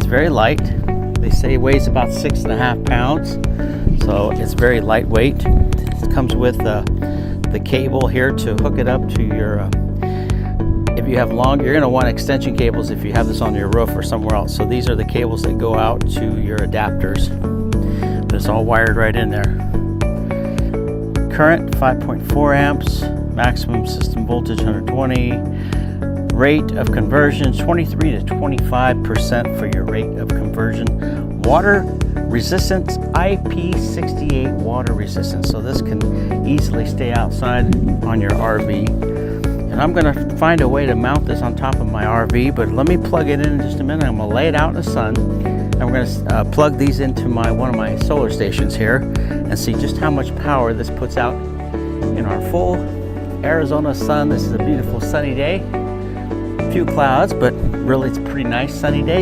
very light. They say it weighs about 6.5 pounds, so it's very lightweight. It comes with the cable here to hook it up to your if you have long, you're going to want extension cables if you have this on your roof or somewhere else. So these are the cables that go out to your adapters. But it's all wired right in there. Current 5.4 amps, maximum system voltage 120. Rate of conversion 23 to 25% for your rate of conversion. Water resistance, IP68 water resistance. So this can easily stay outside on your RV. And I'm going to find a way to mount this on top of my RV, but let me plug it in just a minute. I'm going to lay it out in the sun, and we're going to plug these into one of my solar stations here and see just how much power this puts out in our full Arizona sun. This is a beautiful sunny day. A few clouds, but really it's a pretty nice sunny day.